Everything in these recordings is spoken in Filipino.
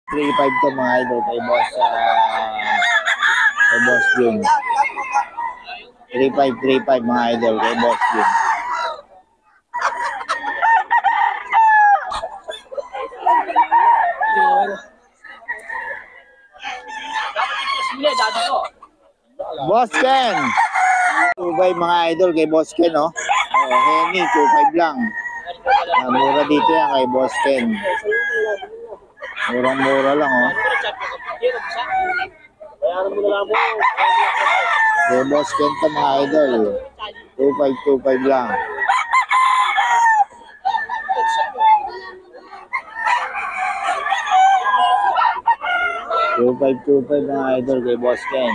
3.5 to mga idol kay Boss Jun. 3.5 mga idol kay Boss Jun. Boss Ken. 2.5 mga idol kay Boss Ken, oh. Henny, 2.5 lang. Mura dito yan kay Boss Ken. Murang-mura lang, oh. Kay Boss Ken to mga idol. 2.5 lang. $2.5 mga idol kay Boss Ken.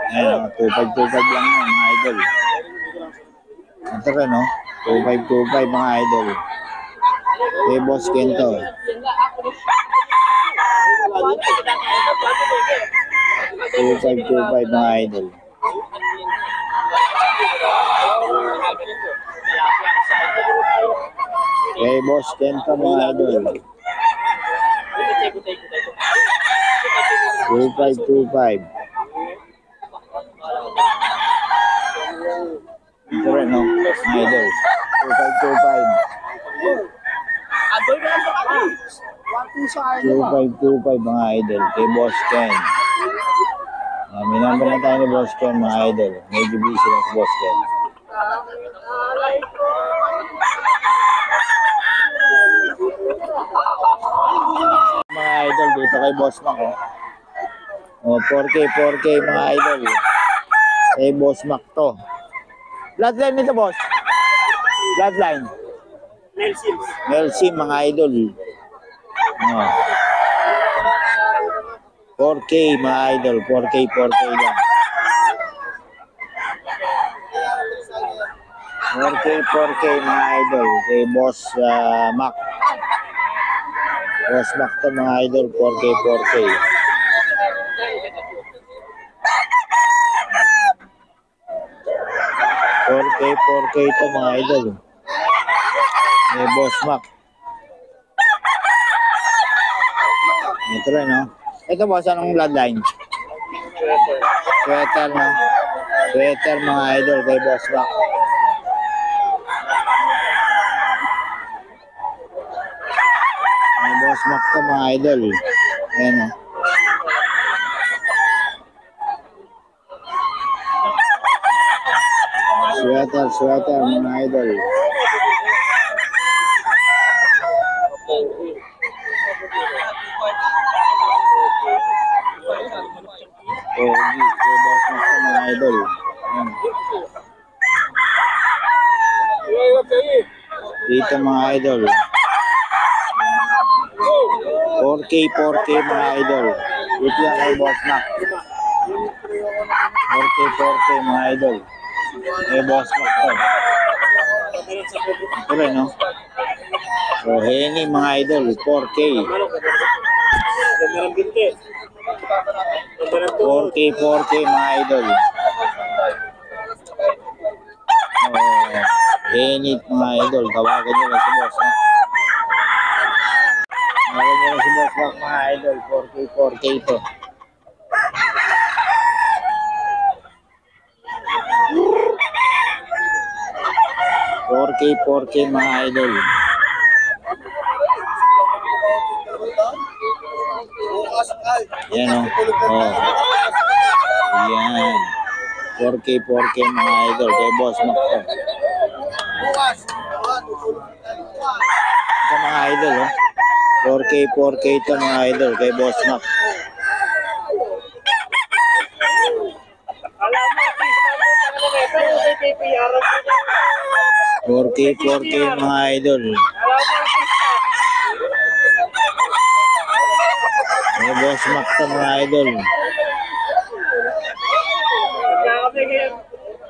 Ayan, 2.5 lang yan mga idol. Ito rin, no? 2.5 mga idol. Kay Boss Ken to. 2.5 mga idol. Kay Boss Ken to mga idol. 2.5. Ito rin, no? Mga idol. 2.5 mga idol. Kay Boss Ken. May number na tayo ni Boss Ken mga idol. Medyo busy lang si Boss Ken. Mga idol dito kay Boss Mac, oh. 4K mga idol. Kay Boss Mac to. Bloodline nito, boss. Bloodline. Nelsim mga idol. 4K mga idol. 4K lang. 4K mga idol. Kay Boss Mac. Boss Mac to mga idol. 4K. 4K to mga idol. May Boss Mac. Ito rin, no? Ito, boss, anong bloodline? Sweater, no? Sweater mga idol kay Boss Mac. May Boss Mac to mga idol. Ayan, no? Sweater mga idol. Pogi, kay Boss Mac to mga idol. Dito mga idol. 4K mga idol. Dito yan kay Boss Mac. 4K mga idol. May Boss Mac to. Ito rin, no? So, Henny mga idol, 4K. 4K mga idol. Henny mga idol, tawagan nyo na si Boss Mac. Tawagan nyo na si Boss Mac mga idol, 4K to. 4K mga idol. Yan, oh. Yan. 4K mga idol kay Boss Mac to. Ito mga idol, oh. 4K to mga idol kay Boss Mac. 4K mga idol. May Boss Mac to mga idol.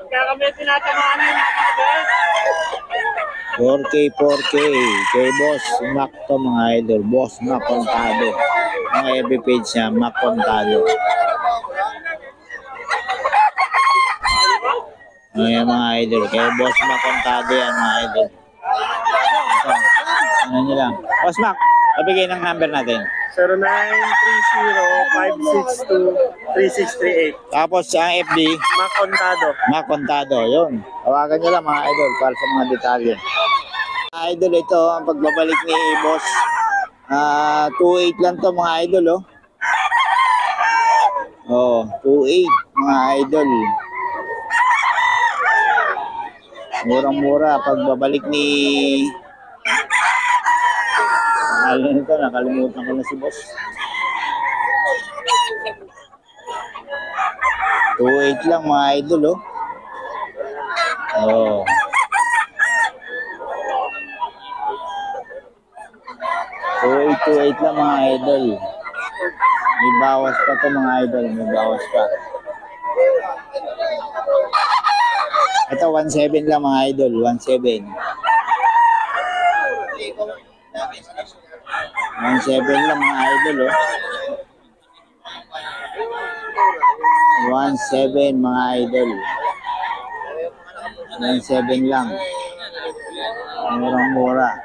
Kami tinatamaan nyo natin. 4K kay Boss Mac to mga idol. Boss Mac Contado. Ang FB page niya, Mac Contado. Ayan mga idol. Kaya Boss Mac Contado yan mga idol. Ito. Ano nyo lang. Boss Mac, pabigay ng number natin. 0930-562-3638. Tapos ang FB, Mac Contado. Mac Contado. Yun. Tawagan nyo lang mga idol para sa mga detalye. Mga idol, ito ang pagbabalik ni Boss. 2.8 lang to mga idol, oh. Oh, 2.8 mga idol. Murang-mura pagbabalik ni nito, nakalimutan ko na si Boss. 2.8 lang mga idol, oh. Oh. Two eight lang mga idol. May bawas pa to mga idol, may bawas pa. Ito 1.7 lang mga idol, 1.7. 1.7 lang mga idol, oh. 1.7 mga idol. 1.7 lang. Murang-mura.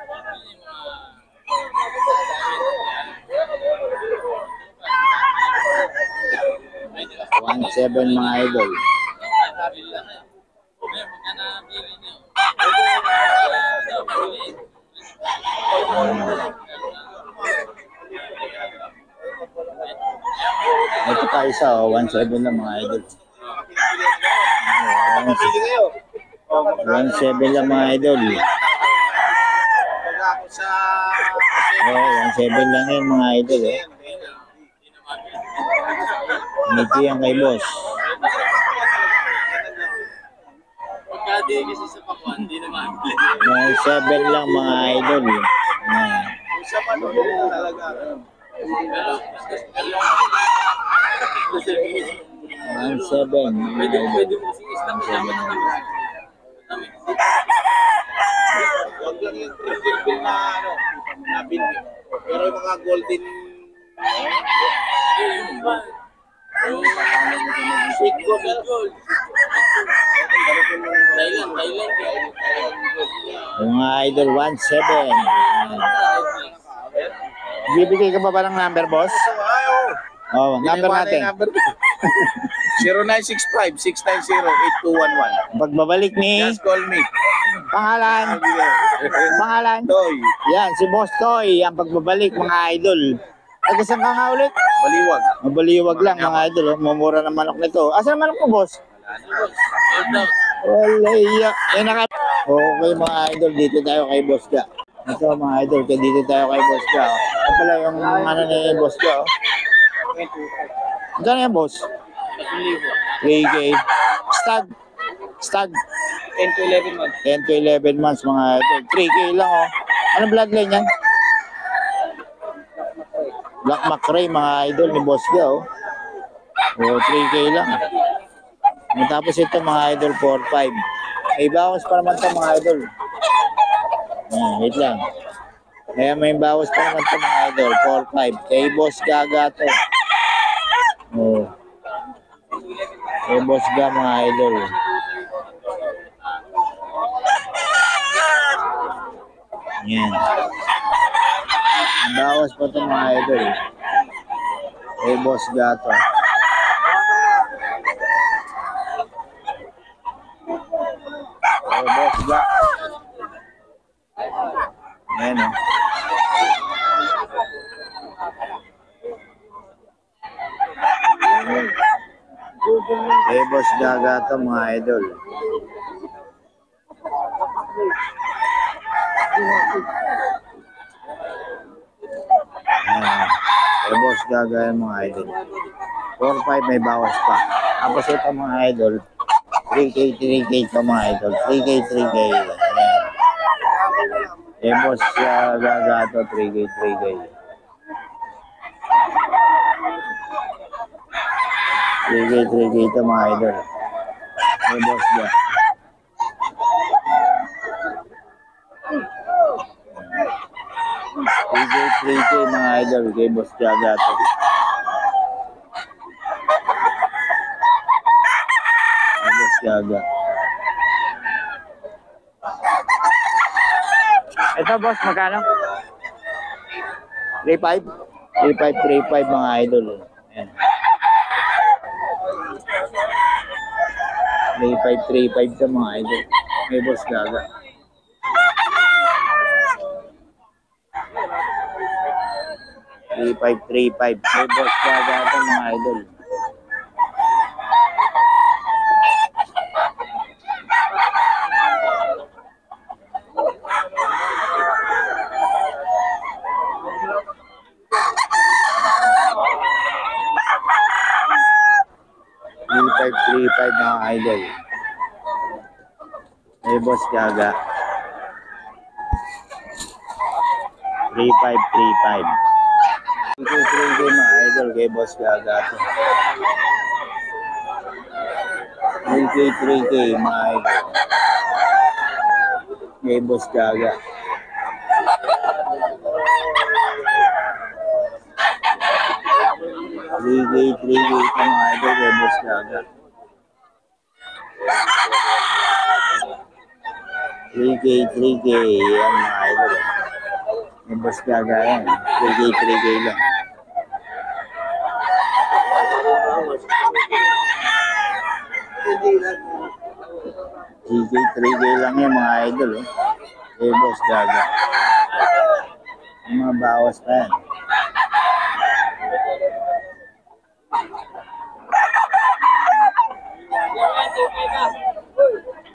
$1.7 mga idol. Ito pa isa, 1.7 lang mga idol. 1.7 lang mga idol. 1.7 lang yan mga idol. Ngiti yan kay Boss. Pagkadi kasi sa pakuan, hindi naman. 1.7 lang mga idol. Sa panunin talaga. 1.7. Pwede mo si Islam naman na naman. Huwag lang yung triple na na binyo. Pero yung mga golden sweet gold. Thailand. Mga idol, 1.7. Bibigay ka pa ba ng number, Boss? Oh, number natin. 0965-690-8211. Pagbabalik ni Just call me. pangalan. Pangalan. Toy. Yan, si Boss Toy. Ang pagbabalik mga idol. Saan ka nga ulit? Baliwag. Mabaliwag lang mga idol. Oh. Mumura ng manok nito. Asan manok mo, Boss? Wala iya. Okay mga idol, dito tayo kay Boss Ga. Ito mga idol, dito tayo kay Boss Ga. Ito pala yung ano ni Boss Ga. Oh. Gano'n yan, Boss? 3K. Stag. 10 to 11 months. 10 to 11 months mga idol. 3K lang, oh. Anong bloodline yan? Black McRae mga idol ni Boss Ga, oh. O, 3K lang. Tapos ito mga idol, 4-5. May bawas pa naman ito mga idol. Wait lang. Kaya may bawas pa naman ito mga idol, 4-5. Kay Boss Gaga to. Oh. Kay Boss Ga mga idol. Yan. Bawas pa ito mga idol. Kay Boss Ga to. Kay Boss Ga. Ayan o. Kay Boss Gaga to mga idol. Ayan. Kay Boss Gaga yan mga idol. 4-5 may bawas pa. Tapos ito mga idol. 3K pa mga idol. 3K. Ayan. Kay Boss Gaga to 3K. 3K ito mga idol. Kay Boss Ga. K mga idol. Kay Boss Gaga to. Kay Boss Gaga. Ito boss, magkano? 3.5? 3.5 mga idol. Ayan. 3.5 sa mga idol. May boss gaga. Three five. May boss gaga ito mga idol. Three five mga idol. May boss gaga. 3.5. 3K mga idol kay boss gaga to. 3K mga idol. Kay boss gaga. 3K mga idol kay boss gaga. 3K yan mga idol. May boss gaga yan. 3K lang. 3K lang yan mga idol. May boss gaga. May mga bawas pa yan.